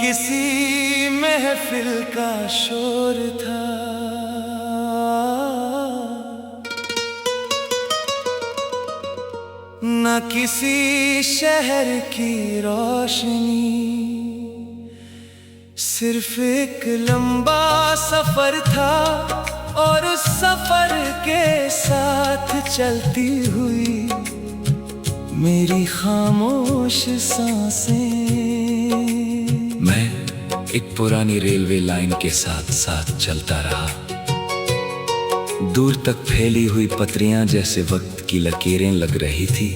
किसी महफिल का शोर था, न किसी शहर की रोशनी, सिर्फ एक लंबा सफर था और उस सफर के साथ चलती हुई मेरी खामोश सांसें। मैं एक पुरानी रेलवे लाइन के साथ साथ चलता रहा, दूर तक फैली हुई पटरियां जैसे वक्त की लकीरें लग रही थी,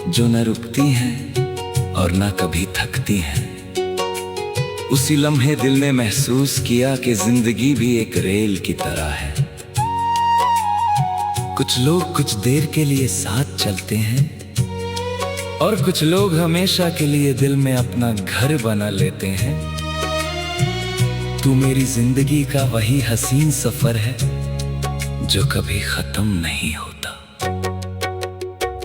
जो न रुकती हैं और न कभी थकती हैं। उसी लम्हे दिल ने महसूस किया कि जिंदगी भी एक रेल की तरह है। कुछ लोग कुछ देर के लिए साथ चलते हैं और कुछ लोग हमेशा के लिए दिल में अपना घर बना लेते हैं। तू मेरी जिंदगी का वही हसीन सफर है जो कभी खत्म नहीं होता।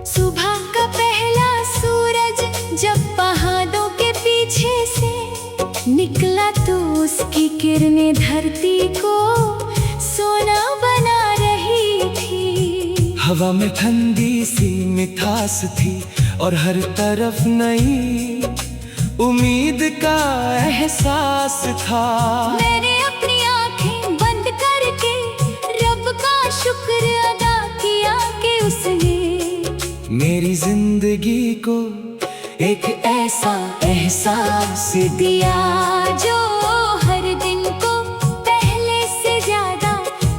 सुबह का पहला सूरज जब पहाड़ों के पीछे से निकला तो उसकी किरणें धरती को सोना बना रही थी। हवा में ठंडी सी मिठास थी और हर तरफ नई उम्मीद का एहसास था। मैंने अपनी आंखें बंद करके रब का शुक्र अदा किया कि उसने मेरी जिंदगी को एक ऐसा एहसास दिया जो हर दिन को पहले से ज्यादा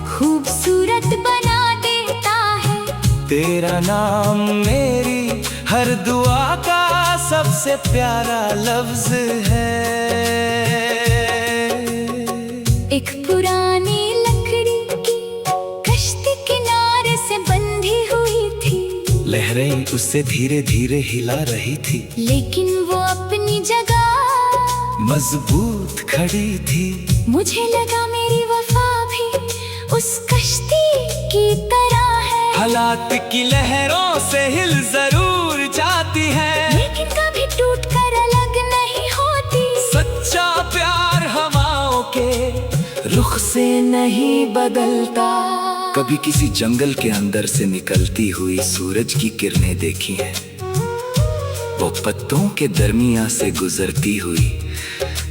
खूबसूरत बना देता है। तेरा नाम मेरी हर दुआ का सबसे प्यारा लफ्ज है। एक पुरानी लकड़ी की कश्ती किनारे से बंधी हुई थी, लहरें उससे धीरे धीरे हिला रही थी, लेकिन वो अपनी जगह मजबूत खड़ी थी। मुझे लगा मेरी वफा भी उस कश्ती की तरह है। हालात की लहरों से हिल जरूर जाती है, लेकिन कभी टूट कर अलग नहीं होती। सच्चा प्यार हवाओं के रुख से नहीं बदलता। कभी किसी जंगल के अंदर से निकलती हुई सूरज की किरणें देखी हैं, वो पत्तों के दरमियां से गुजरती हुई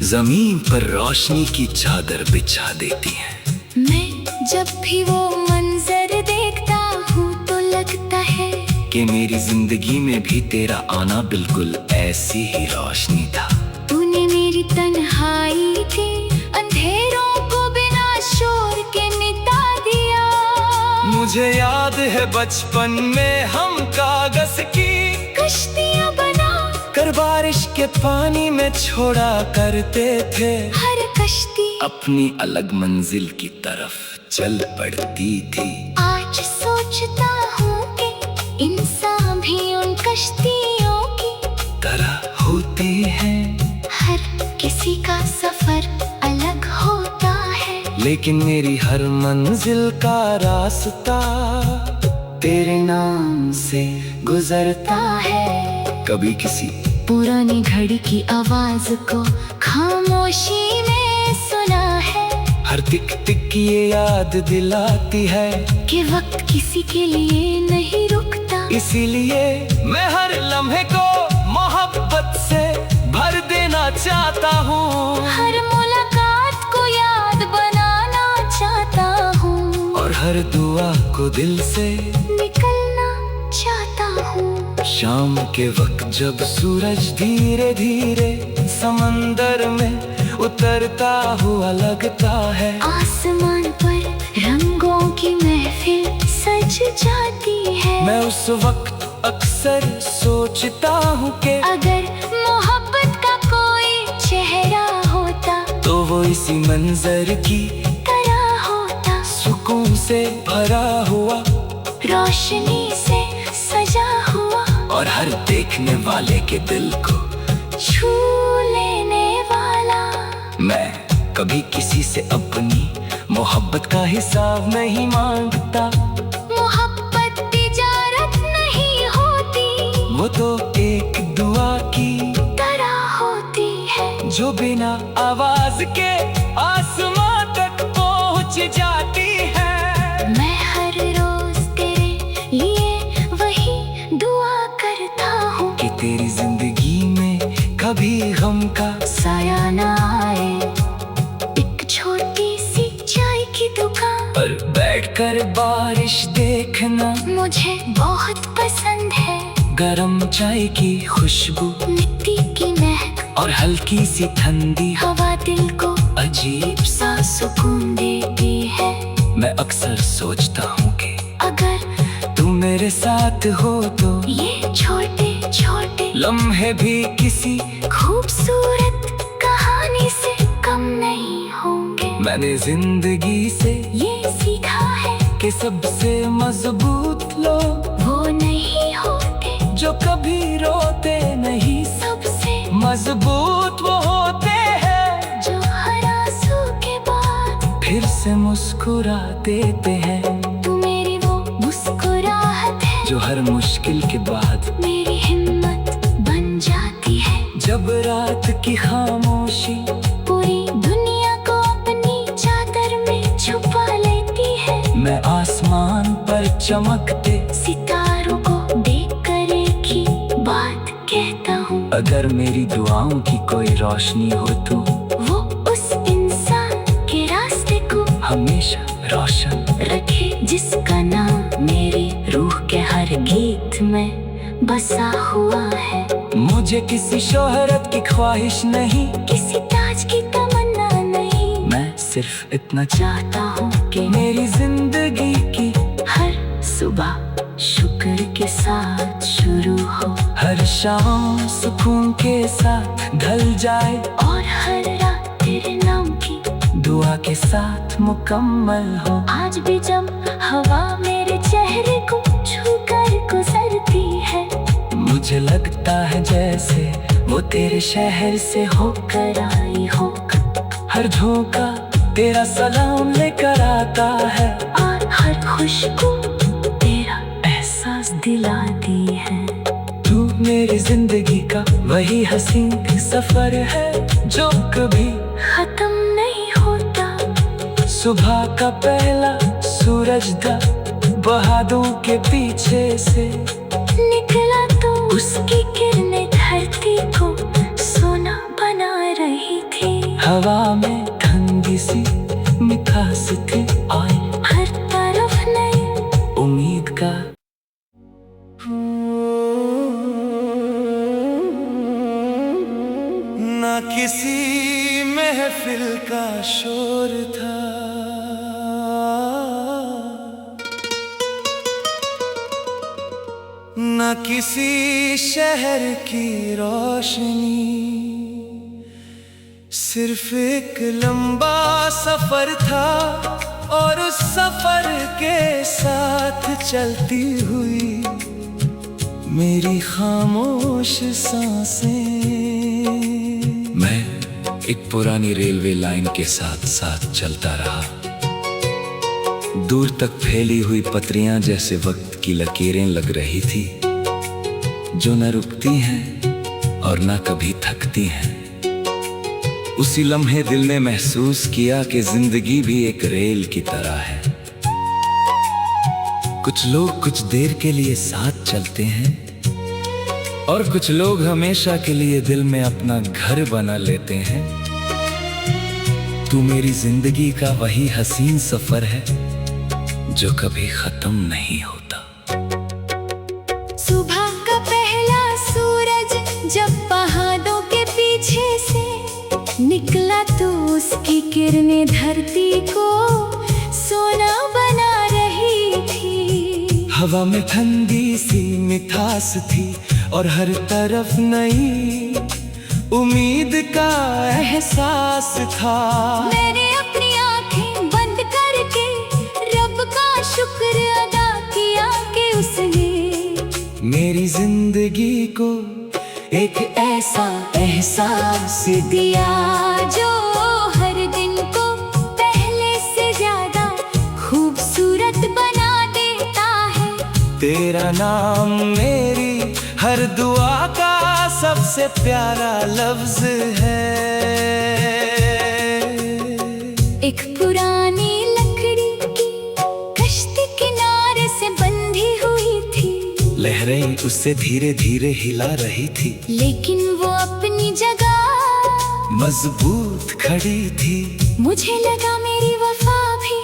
जमीन पर रोशनी की चादर बिछा देती हैं। मैं जब भी वो मंजर देखता हूँ तो लगता है कि मेरी जिंदगी में भी तेरा आना बिल्कुल ऐसी ही रोशनी था। तूने मेरी तन्हाई के अंधेरों को बिना शोर के मिटा दिया। मुझे याद है बचपन में हम कागज की कश्तियाँ बना कर बारिश के पानी में छोड़ा करते थे। हर कश्ती अपनी अलग मंजिल की तरफ चल पड़ती थी। आज सोचता हूँ कि इंसान भी उन कश्तियों की तरह होते हैं। हर किसी का सफर अलग होता है, लेकिन मेरी हर मंजिल का रास्ता तेरे नाम से गुजरता है। कभी किसी पुरानी घड़ी की आवाज को खामोशी में सुना है, हर टिक टिक की ये याद दिलाती है कि वक्त किसी के लिए नहीं रुकता। इसीलिए मैं हर लम्हे को मोहब्बत से भर देना चाहता हूँ, हर मुलाकात को याद बनाना चाहता हूँ, और हर दुआ को दिल से निकलना चाहता हूँ। शाम के वक्त जब सूरज धीरे धीरे समंदर में उतरता हुआ लगता है, आसमान पर रंगों की महफिल सज जाती है। मैं उस वक्त अक्सर सोचता हूँ कि अगर मोहब्बत का कोई चेहरा होता तो वो इसी मंजर की तरह होता, सुकून से भरा हुआ, रोशनी से सजा हुआ, और हर देखने वाले के दिल को छू लेने वाला। मैं कभी किसी से अपनी मोहब्बत का हिसाब नहीं मांगता। मोहब्बत तिजारत नहीं होती, वो तो एक दुआ की तरह होती है। जो बिना आवाज के आसमां तक पहुंच जाती है। मैं हर रोज तेरे लिए वही दुआ करता हूँ कि तेरी जिंदगी में कभी गम का साया ना आए। एक छोटी सी चाय की दुकान पर बैठकर बारिश देखना मुझे बहुत पसंद है। गरम चाय की खुशबू मिट्टी की महक और हल्की सी ठंडी हवा दिल को अजीब सा सुकून देती है। मैं अक्सर सोचता हूँ कि अगर तुम मेरे साथ हो तो ये छोटे छोटे लम्हे भी किसी खूबसूरत कहानी से कम नहीं होंगे। मैंने जिंदगी से ये सीखा है कि सबसे मजबूत लोग वो नहीं होते जो कभी रोते नहीं। सबसे मजबूत वो होते हैं जो हर आंसू के बाद फिर से मुस्कुरा देते हैं। तू मेरी वो मुस्कुराहट है जो हर मुश्किल के बाद मेरी हिम्मत बन जाती है। जब रात की खामोशी पूरी दुनिया को अपनी चादर में छुपा लेती है। मैं आसमान पर चमकते सितारों को देखकर एक ही बात कहता हूँ, अगर मेरी दुआओं की कोई रोशनी हो तो वो उस इंसान के रास्ते को हमेशा रोशन रखे जिसका नाम मेरी रूह के हर गीत में बसा हुआ है। मुझे किसी शोहरत की ख्वाहिश नहीं, किसी ताज की तमन्ना नहीं, मैं सिर्फ इतना चाहता हूँ कि मेरी जिंदगी की हर सुबह शुक्र के साथ शुरू हो, हर शाम सुकून के साथ ढल जाए और हर रात तेरे नाम की दुआ के साथ मुकम्मल हो। आज भी जब हवा मेरे चेहरे को छूकर गुजरती है, मुझे लगता है जैसे वो तेरे शहर से होकर आई हो। हर झोंका तेरा सलाम लेकर आता है और हर खुशबू तेरा एहसास दिलाती है। तू मेरी जिंदगी का वही हसीन सफर है जो कभी खत्म नहीं होता। सुबह का पहला सूरज था बहादुर के पीछे से निकला तो उसकी किरणें धरती को सोना बना रही थी। हवा में ठंडी सी मिठास थी, आई हर तरफ नई उम्मीद का ना किसी महफिल का शोर था, ना किसी शहर की रोशनी, सिर्फ एक लंबा सफर था और उस सफर के साथ चलती हुई मेरी खामोश सांसें। मैं एक पुरानी रेलवे लाइन के साथ साथ चलता रहा। दूर तक फैली हुई पटरियां जैसे वक्त की लकीरें लग रही थी, जो न रुकती हैं और न कभी थकती हैं। उसी लम्हे दिल ने महसूस किया कि जिंदगी भी एक रेल की तरह है। कुछ लोग कुछ देर के लिए साथ चलते हैं और कुछ लोग हमेशा के लिए दिल में अपना घर बना लेते हैं। तू मेरी जिंदगी का वही हसीन सफर है जो कभी खत्म नहीं होता। सुबह का पहला सूरज जब पहाड़ों के पीछे से निकला तो उसकी किरणें धरती को सोना बना रही थी। हवा में ठंडी सी मिठास थी और हर तरफ नई उम्मीद का एहसास था। मैंने अपनी आंखें बंद करके रब का शुक्र अदा किया कि उसने मेरी जिंदगी को एक ऐसा एहसास दिया जो हर दिन को पहले से ज्यादा खूबसूरत बना देता है। तेरा नाम मेरी हर दुआ का सबसे प्यारा लफ्ज है। एक पुरानी लकड़ी की कश्ती किनारे से बंधी हुई थी, लहरें उसे धीरे धीरे हिला रही थी, लेकिन वो अपनी जगह मजबूत खड़ी थी। मुझे लगा मेरी वफा भी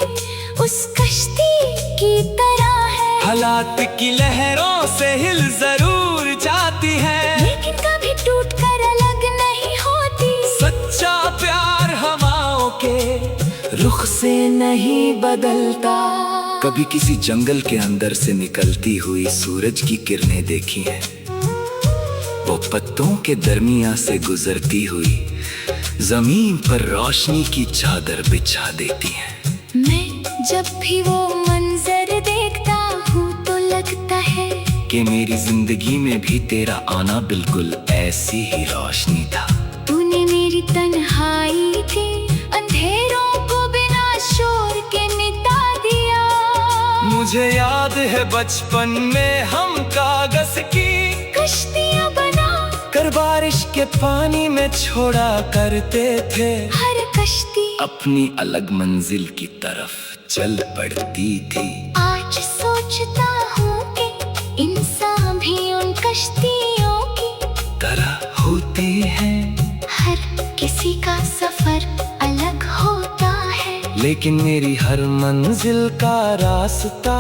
उस कश्ती की तरह है। हालात की लहरों से हिल जरूर जाती है, लेकिन कभी टूट कर अलग नहीं होती। सच्चा प्यार हवाओं के रुख से नहीं बदलता। कभी किसी जंगल के अंदर से निकलती हुई सूरज की किरणें देखी हैं, वो पत्तों के दरमियां से गुजरती हुई जमीन पर रोशनी की चादर बिछा देती हैं। मैं जब भी वो मंजर देखता हूँ तो लगता है कि मेरी जिंदगी में भी तेरा आना बिल्कुल ऐसी ही रोशनी था। तूने मेरी तन्हाई के अंधेरों को बिना शोर के मिटा दिया। मुझे याद है बचपन में हम कागज की कश्तियाँ बना कर बारिश के पानी में छोड़ा करते थे। हर कश्ती अपनी अलग मंजिल की तरफ चल पड़ती थी। आज सोचता हूँ कि इंसान भी उन कश्तियों की तरह होती है, हर किसी का सफर अलग होता है। लेकिन मेरी हर मंजिल का रास्ता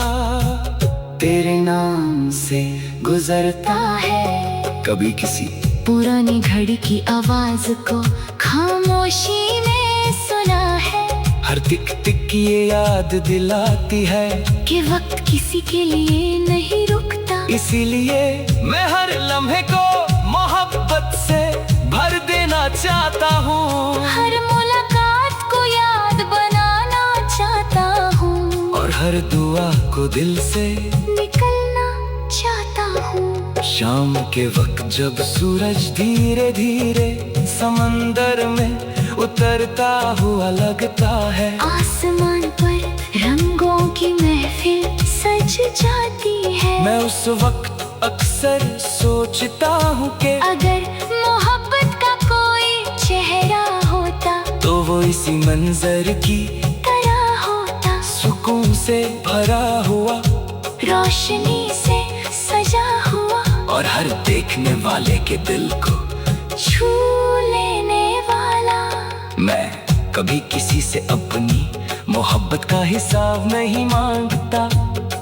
तेरे नाम से गुजरता है। कभी किसी पुरानी घड़ी की आवाज को खामोशी में सुना है, हर टिक टिक ये याद दिलाती है कि वक्त किसी के लिए नहीं रुकता। इसीलिए मैं हर लम्हे को मोहब्बत से भर देना चाहता हूँ, हर मुलाकात को याद बनाना चाहता हूँ, और हर दुआ को दिल से निकलना चाहता हूँ। शाम के वक्त जब सूरज धीरे धीरे समंदर में उतरता हुआ लगता है, आसमान पर रंगों की महफिल सज जाती है। मैं उस वक्त अक्सर सोचता हूँ कि अगर मोहब्बत का कोई चेहरा होता तो वो इसी मंजर की तरह होता, सुकून से भरा हुआ, रोशनी से सजा हुआ, और हर देखने वाले के दिल को छू लेने वाला। मैं कभी किसी से अपनी मोहब्बत का हिसाब नहीं मांगता।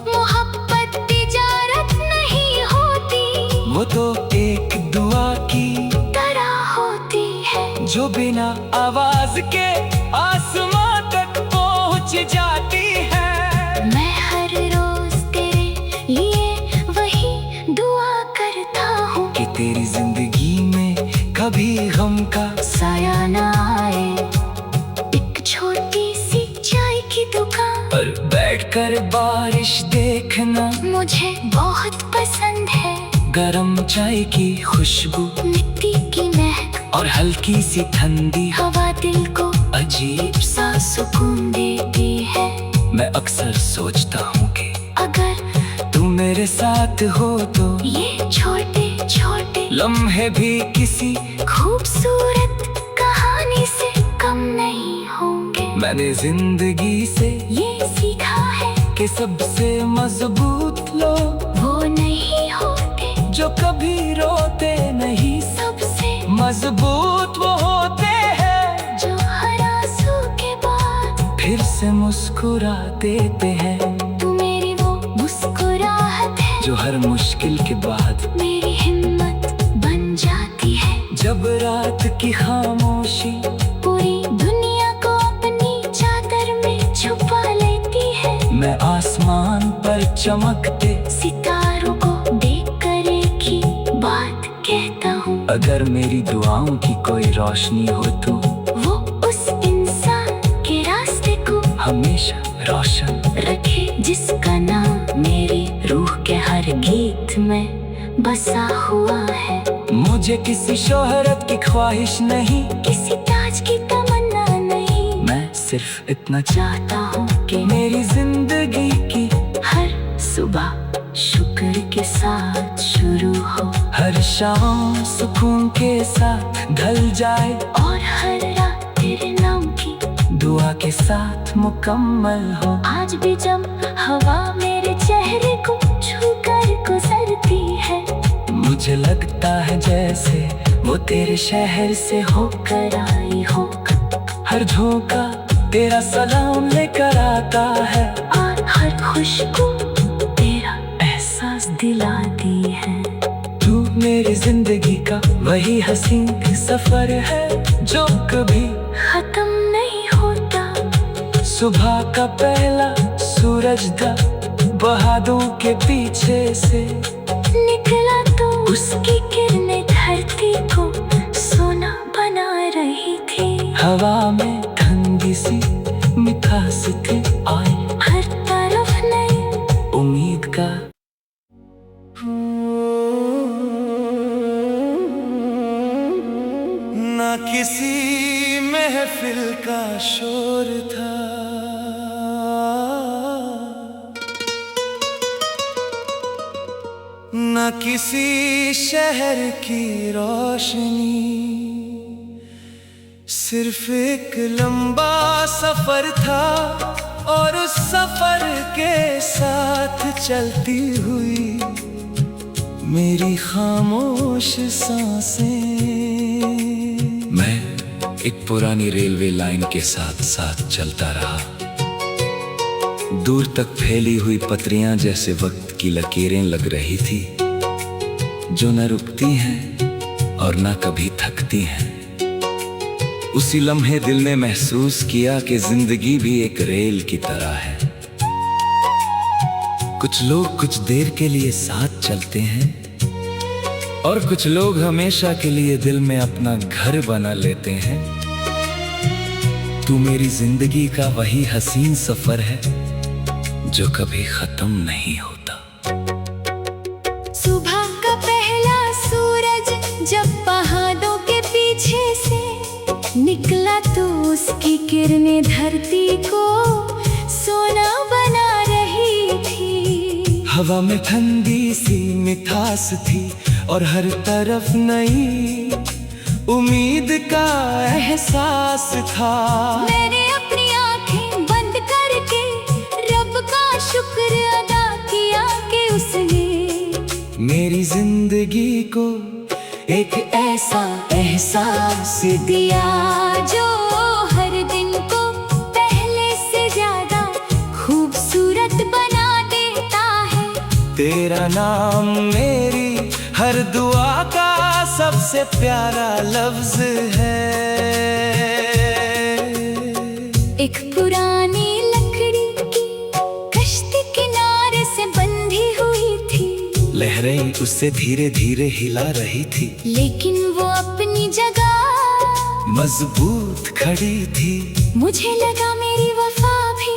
मोहब्बत तिजारत नहीं होती, वो तो एक दुआ की तरह होती है, जो बिना आवाज के आसमां तक पहुंच जाती है। मैं हर रोज तेरे लिए वही दुआ करता हूँ कि तेरी जिंदगी में कभी गम का साया न आए। एक छोटी सी चाय की दुकान पर बैठकर बारिश देखना मुझे बहुत पसंद है। गरम चाय की खुशबू, मिट्टी की महक और हल्की सी ठंडी हवा दिल को अजीब सा सुकून देती है। मैं अक्सर सोचता हूँ कि अगर तू मेरे साथ हो तो ये छोटे छोटे लम्हे भी किसी खूबसूरत कहानी से कम नहीं होंगे। मैंने जिंदगी से ये सीखा है कि सबसे मजबूत लोग वो नहीं होते जो कभी रोते नहीं, सबसे मजबूत वो होते हैं जो हर आंसू के बाद फिर से मुस्कुरा देते हैं। तू मेरी वो मुस्कुराहट है जो हर मुश्किल के बाद मेरी हिम्मत बन जाती है। जब रात की खामोशी पूरी दुनिया को अपनी चादर में छुपा लेती है, मैं आसमान पर चमकते सितारों को देख कर एक ही बात कहता हूँ। अगर मेरी दुआओं की कोई रोशनी हो तो वो उस इंसान के रास्ते को हमेशा रोशन रखे जिसका नाम मेरी रूह के हर गीत में बसा हुआ है। मुझे किसी शोहरत की ख्वाहिश नहीं, किसी ताज की तमन्ना नहीं, मैं सिर्फ इतना चाहता हूँ कि मेरी जिंदगी की हर सुबह शुक्र के साथ शुरू हो। हर शाम सुकून के साथ ढल जाए, और हर रात तेरे नाम की दुआ के साथ मुकम्मल हो। आज भी जब हवा मेरे चेहरे को छू कर गुजरती है, मुझे लगता है जैसे वो तेरे शहर से होकर आई हो। हर झोंका तेरा सलाम लेकर आता है, और हर खुशबू तेरा एहसास दिलाती है। तू मेरी जिंदगी का वही हसीन सफर है जो कभी खत्म नहीं होता। सुबह का पहला सूरज था बहादों के पीछे से निकला तो उसकी किरणें धरती को सोना बना रही थी। हवा में ठंडी सी मिठास थी, आई हर तरफ नई उम्मीद का। ना किसी महफिल का शोर था, ना किसी शहर की रोशनी, सिर्फ एक लंबा सफर था और उस सफर के साथ चलती हुई मेरी खामोश सांसें। मैं एक पुरानी रेलवे लाइन के साथ साथ चलता रहा, दूर तक फैली हुई पटरियां जैसे वक्त की लकीरें लग रही थी, जो न रुकती हैं और न कभी थकती हैं। उसी लम्हे दिल ने महसूस किया कि जिंदगी भी एक रेल की तरह है। कुछ लोग कुछ देर के लिए साथ चलते हैं और कुछ लोग हमेशा के लिए दिल में अपना घर बना लेते हैं। तू मेरी जिंदगी का वही हसीन सफर है जो कभी खत्म नहीं होता। सुबह का पहला सूरज जब पहाड़ों के पीछे से निकला तो उसकी किरणें धरती को सोना बना रही थी। हवा में ठंडी सी मिठास थी और हर तरफ नई उम्मीद का एहसास था। मैंने अपनी आंखें बंद करके रब का शुक्र अदा किया कि उसने मेरी जिंदगी को एक ऐसा एहसास दिया जो हर दिन को पहले से ज्यादा खूबसूरत बना देता है। तेरा नाम मेरी हर दुआ का सबसे प्यारा लफ्ज है। एक पुरानी लकड़ी की कश्ती किनारे से बंधी हुई थी, लहरें उससे धीरे धीरे हिला रही थी, लेकिन वो अपनी जगह मजबूत खड़ी थी। मुझे लगा मेरी वफा भी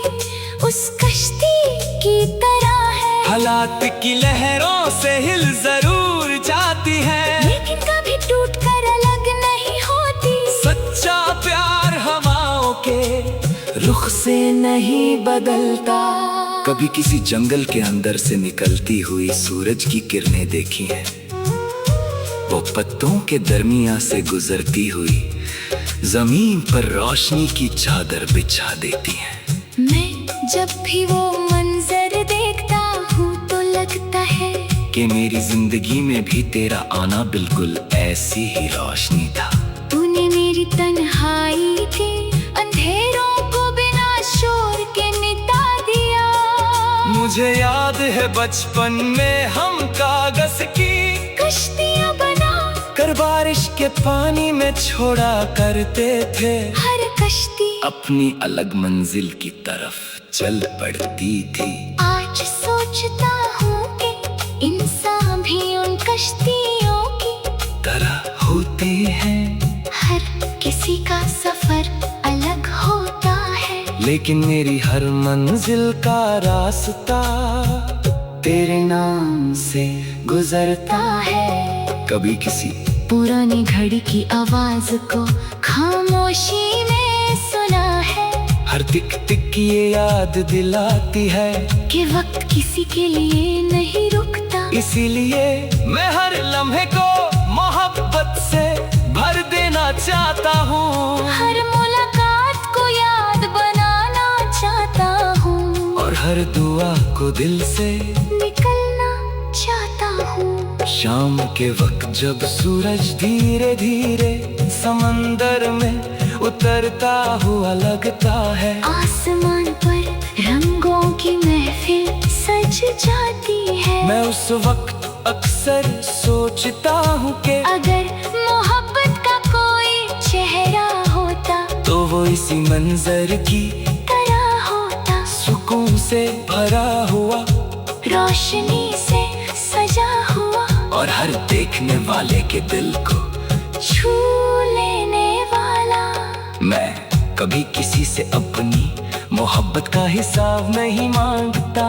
उस कश्ती की तरह है। हालात की लहरों से हिल जरूर जाती है, लेकिन कभी टूट कर अलग नहीं होती। सच्चा प्यार हवाओं के रुख से नहीं बदलता। कभी किसी जंगल के अंदर से निकलती हुई सूरज की किरणें देखी हैं, वो पत्तों के दरमियां से गुजरती हुई जमीन पर रोशनी की चादर बिछा देती हैं। मैं जब भी वो मंजर देखता हूँ तो लगता है कि मेरी जिंदगी में भी तेरा आना बिल्कुल ऐसी ही रोशनी था। तूने मेरी तन्हाई के अंधेरों को बिना शोर के मिटा दिया। मुझे याद है बचपन में हम कागज की कश्तियाँ बना कर बारिश के पानी में छोड़ा करते थे। हर कश्ती अपनी अलग मंजिल की तरफ चल पड़ती थी। आज सोचता हूँ कि इंसान भी उन कश्तियों की तरह होती हैं, हर किसी का सफर अलग होता है। लेकिन मेरी हर मंजिल का रास्ता तेरे नाम से गुजरता है। कभी किसी पुरानी घड़ी की आवाज को खामोशी में सुना है, हर टिक टिक की ये याद दिलाती है कि वक्त किसी के लिए नहीं रुकता। इसीलिए मैं हर लम्हे को मोहब्बत से भर देना चाहता हूँ। हर मुलाकात को याद बनाना चाहता हूँ, और हर दुआ को दिल से निकलना चाहता हूँ। शाम के वक्त जब सूरज धीरे धीरे समंदर में उतरता हुआ लगता है, आसमान पर रंगों की महफिल सज जाती है। मैं उस वक्त अक्सर सोचता हूँ कि अगर मोहब्बत का कोई चेहरा होता तो वो इसी मंजर की तरह होता, सुकून से भरा हुआ, रोशनी से सजा हुआ, और हर देखने वाले के दिल को छू लेने वाला। मैं कभी किसी से अपनी मोहब्बत का हिसाब नहीं मांगता।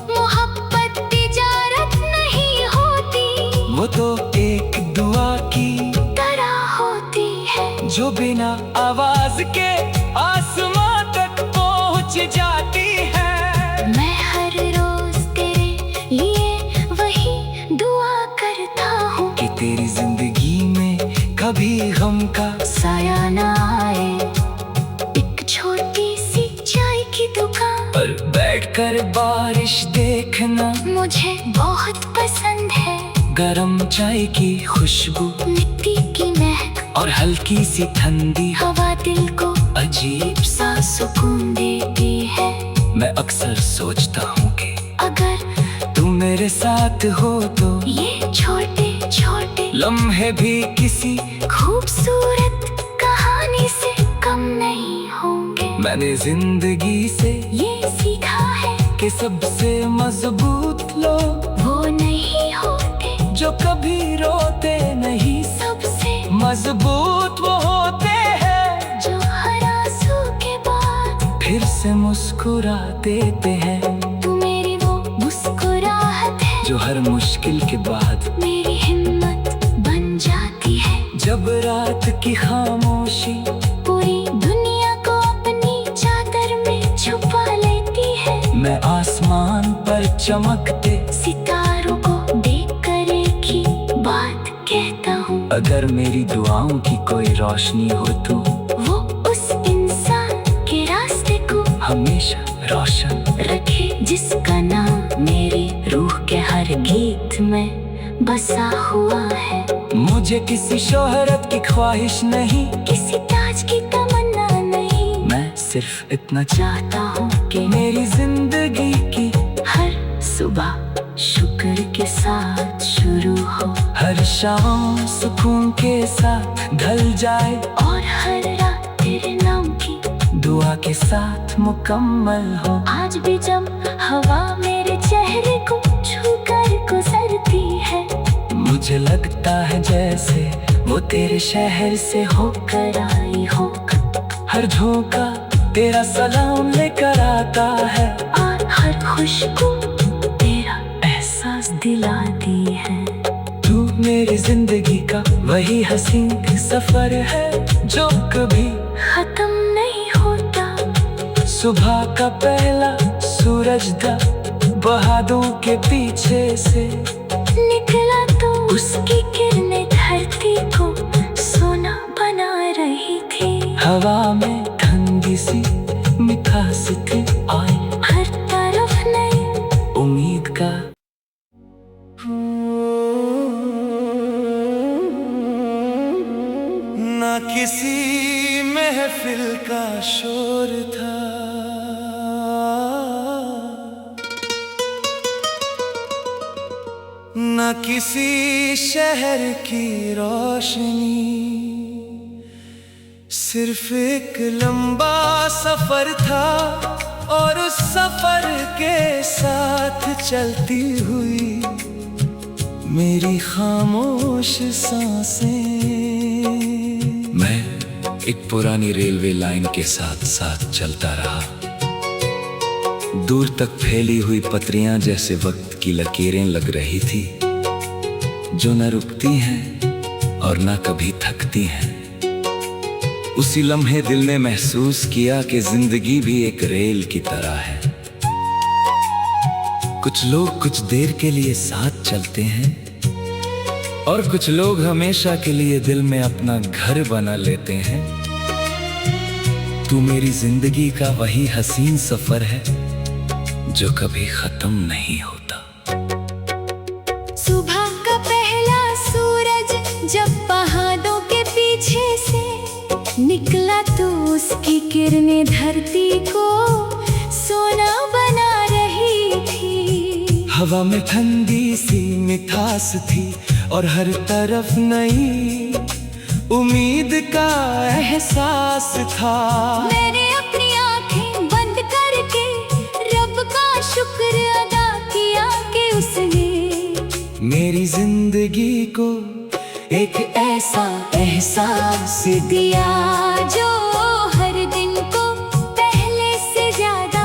मोहब्बत तिजारत नहीं होती, वो तो एक दुआ की तरह होती है, जो बिना आवाज के आसमां तक पहुंच जाती है। मैं हर रोज तेरे लिए वही दुआ करता हूँ कि तेरी जिंदगी में कभी गम का साया ना आए। एक छोटी सी चाय की दुकान पर बैठकर बारिश देखना मुझे बहुत पसंद है। गरम चाय की खुशबू, मिट्टी की महक और हल्की सी ठंडी हवा दिल को अजीब सा सुकून देती है। मैं अक्सर सोचता हूँ कि अगर तू मेरे साथ हो तो ये छोटे छोटे लम्हे भी किसी खूबसूरत कहानी से कम नहीं होंगे। मैंने जिंदगी से ये सीखा है कि सबसे मजबूत लोग वो नहीं होते जो कभी रोते नहीं, सबसे मजबूत वो होते हैं जो हर आंसू के बाद फिर से मुस्कुरा देते हैं। तू मेरी वो मुस्कुराहट है जो हर मुश्किल के बाद मेरी हिम्मत बन जाती है। जब रात की खामोशी पूरी दुनिया को अपनी चादर में छुपा लेती है, मैं आसमान पर चमकते सितारों को देखकर एक ही बात कहता हूँ। अगर मेरी दुआओं की कोई रोशनी हो तो वो उस इंसान के रास्ते को हमेशा रोशन रखे जिसका नाम मेरी रूह के हर गीत में बसा हुआ है। मुझे किसी शोहरत की ख्वाहिश नहीं, किसी ताज की तमन्ना नहीं, मैं सिर्फ इतना चाहता हूँ कि मेरी जिंदगी की हर सुबह शुक्र के साथ शुरू हो, हर शाम सुकून के साथ ढल जाए, और हर रात तेरे नाम की दुआ के साथ मुकम्मल हो। आज भी जब हवा मेरे चेहरे को छू कर गुजरती है, मुझे लगता है जैसे वो तेरे शहर से होकर आई हो। हर झोंका तेरा सलाम लेकर आता है, और हर खुशबू तेरा एहसास दिलाती है। तू मेरी जिंदगी का वही हसीन सफर है जो कभी खत्म नहीं होता। सुबह का पहला सूरज था बहादों के पीछे से निकला तो उसकी किरणें धरती को सोना बना रही थी। हवा में ठंडी सी मिठास थी, आई हर तरफ नई उम्मीद का ना किसी महफिल का शोर था, न किसी शहर की रोशनी, सिर्फ एक लंबा सफर था और उस सफर के साथ चलती हुई मेरी खामोश सांसें। मैं एक पुरानी रेलवे लाइन के साथ साथ चलता रहा, दूर तक फैली हुई पटरियां जैसे वक्त की लकीरें लग रही थी, जो न रुकती हैं और न कभी थकती हैं। उसी लम्हे दिल ने महसूस किया कि जिंदगी भी एक रेल की तरह है, कुछ लोग कुछ देर के लिए साथ चलते हैं और कुछ लोग हमेशा के लिए दिल में अपना घर बना लेते हैं। तू मेरी जिंदगी का वही हसीन सफर है जो कभी खत्म नहीं होता। सुबह का पहला सूरज जब पहाड़ों के पीछे से निकला तो उसकी किरणें धरती को सोना बना रही थी। हवा में ठंडी सी मिठास थी और हर तरफ नई उम्मीद का एहसास था। मैंने अपनी आंखें बंद करके रब का शुक्र अदा किया कि उसने मेरी जिंदगी को एक ऐसा एहसास दिया जो हर दिन को पहले से ज्यादा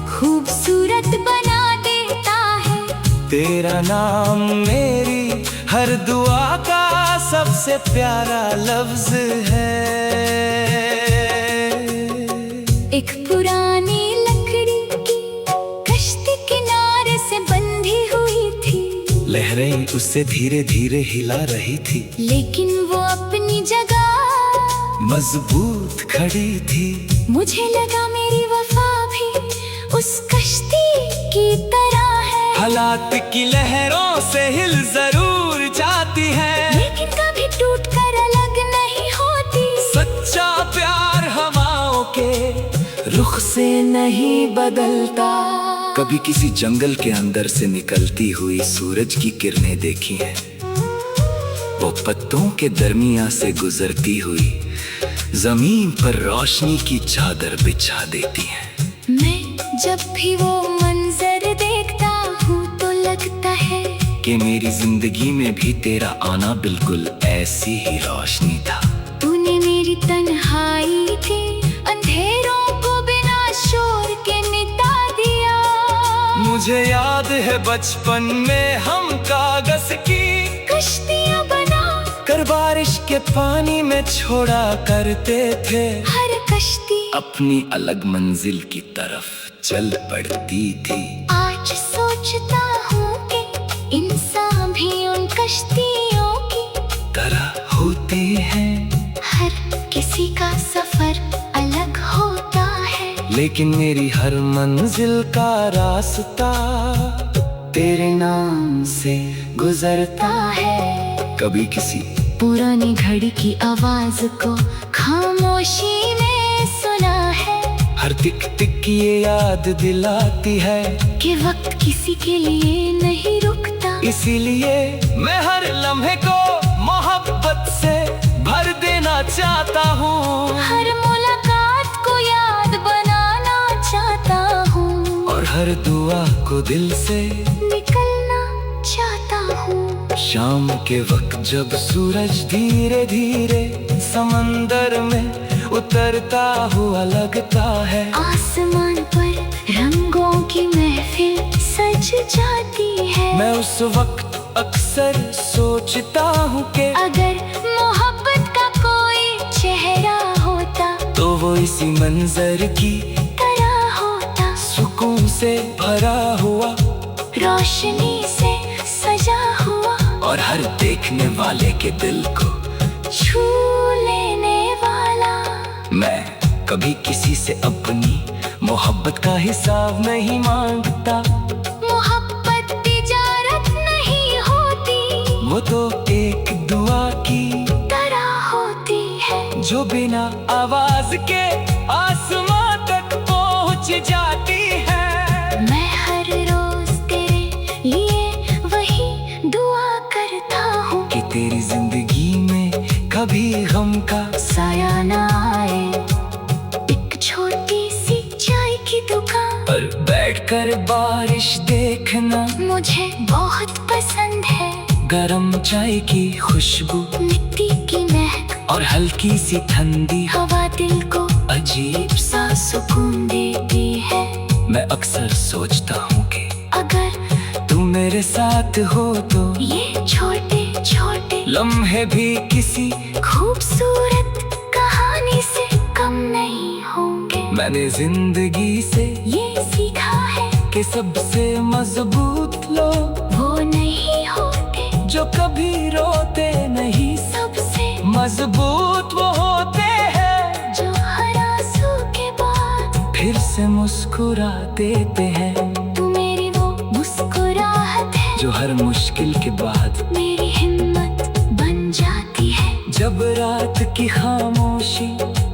खूबसूरत बना देता है। तेरा नाम मेरी हर दुआ का सबसे प्यारा लफ्ज है। एक पुरानी लकड़ी की कश्ती किनारे से बंधी हुई थी। लहरें उससे धीरे धीरे हिला रही थी, लेकिन वो अपनी जगह मजबूत खड़ी थी। मुझे लगा मेरी वफा भी उस कश्ती की तरह है। हालात की लहरों से हिल जरूर जाती है, लेकिन कभी टूट कर अलग नहीं होती। सच्चा प्यार हवाओं के रुख से नहीं बदलता। कभी किसी जंगल के अंदर से निकलती हुई सूरज की किरणें देखी हैं। वो पत्तों के दरमियां से गुजरती हुई जमीन पर रोशनी की चादर बिछा देती हैं। मैं जब भी वो मंजर देखता हूँ तो लगता है कि मेरी जिंदगी में भी तेरा आना बिल्कुल ऐसी ही रोशनी था। तूने मेरी तन्हाई के अंधेरों को बिना शोर के मिटा दिया। मुझे याद है बचपन में हम कागज की कश्तियाँ बना कर बारिश के पानी में छोड़ा करते थे। हर कश्ती अपनी अलग मंजिल की तरफ चल पड़ती थी। आज सोचता हूँ कि इंसान भी उन कश्तियों की तरह होते हैं। हर किसी का सफर अलग होता है, लेकिन मेरी हर मंजिल का रास्ता तेरे नाम से गुजरता है। कभी किसी पुरानी घड़ी की आवाज को खामोशी में सुना है। हर टिक टिक ये याद दिलाती है कि वक्त किसी के लिए नहीं रुकता। इसीलिए मैं हर लम्हे को मोहब्बत से भर देना चाहता हूँ। हर मुलाकात को याद बनाना चाहता हूँ और हर दुआ को दिल से निकलना चाहता हूँ। शाम के वक्त जब सूरज धीरे धीरे समंदर में उतरता हुआ लगता है। आसमान पर रंगों की महफिल सज जाती है। मैं उस वक्त अक्सर सोचता हूँ कि अगर मोहब्बत का कोई चेहरा होता तो वो इसी मंजर की तरह होता। सुकून से भरा हुआ, रोशनी से सजा हुआ और हर देखने वाले के दिल को छू लेने वाला। मैं कभी किसी से अपनी मोहब्बत का हिसाब नहीं मांगता। मोहब्बत तिजारत नहीं होती, वो तो एक दुआ की तरह होती है जो बिना आवाज के आसमां तक पहुंच जाती है। मैं हर रोज तेरे लिए वही दुआ करता हूँ कि तेरी जिंदगी में कभी गम का साया ना आए। एक छोटी सी चाय की दुकान पर बैठकर बारिश देखना मुझे बहुत पसंद है। गरम चाय की खुशबू, मिट्टी की महक और हल्की सी ठंडी हवा दिल को अजीब सा सुकून देती है। मैं अक्सर सोचता हूँ कि अगर तुम मेरे साथ हो तो ये छोटे छोटे लम्हे भी किसी खूबसूरत कहानी से कम नहीं होंगे। मैंने जिंदगी से ये सीखा है के सबसे मजबूत लोग वो नहीं होते जो कभी रोते नहीं, सबसे मजबूत वो होते हैं जो हर आंसू के बाद फिर से मुस्कुरा देते हैं। तू मेरी वो मुस्कुराहट है जो हर मुश्किल के बाद मेरी हिम्मत बन जाती है। जब रात की खामोशी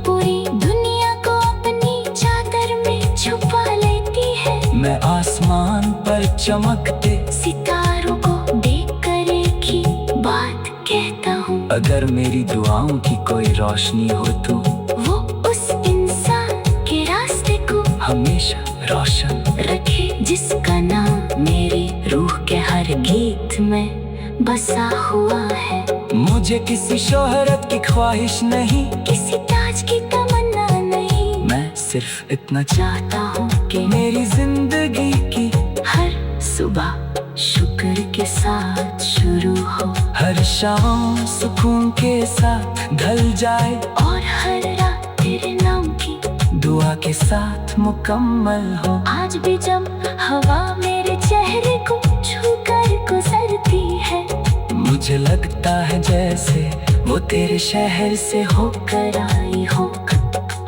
पूरी दुनिया को अपनी चादर में छुपा लेती है, मैं आसमान पर चमकते सितारों को देख कर एक ही बात कहता हूँ, अगर मेरी दुआओं की कोई रोशनी हो तो वो उस इंसान के रास्ते को हमेशा रोशन रखे जिसका नाम मेरी रूह के हर गीत में बसा हुआ है। मुझे किसी शोहरत की ख्वाहिश नहीं, किसी ताज की तमन्ना नहीं, मैं सिर्फ इतना चाहता हूँ कि मेरी जिंदगी की हर सुबह शुक्र के साथ शुरू हो, हर शाम सुकून के साथ ढल जाए और हर रात तेरे नाम की दुआ के साथ मुकम्मल हो। आज भी जब हवा मेरे चेहरे को छूकर गुजरती है, मुझे लगता है जैसे वो तेरे शहर से होकर आई हो,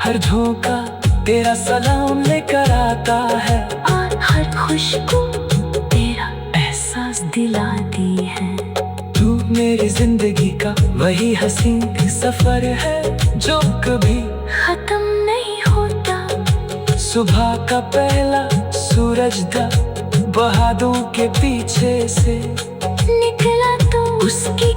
हर झोंका तेरा सलाम लेकर आता है और हर खुशबू तेरा एहसास दिलाती है। तू मेरी जिंदगी का वही हसीन सफर है जो कभी खत्म नहीं होता, सुबह का पहला सूरज था बहादों के पीछे से निकला तो उसकी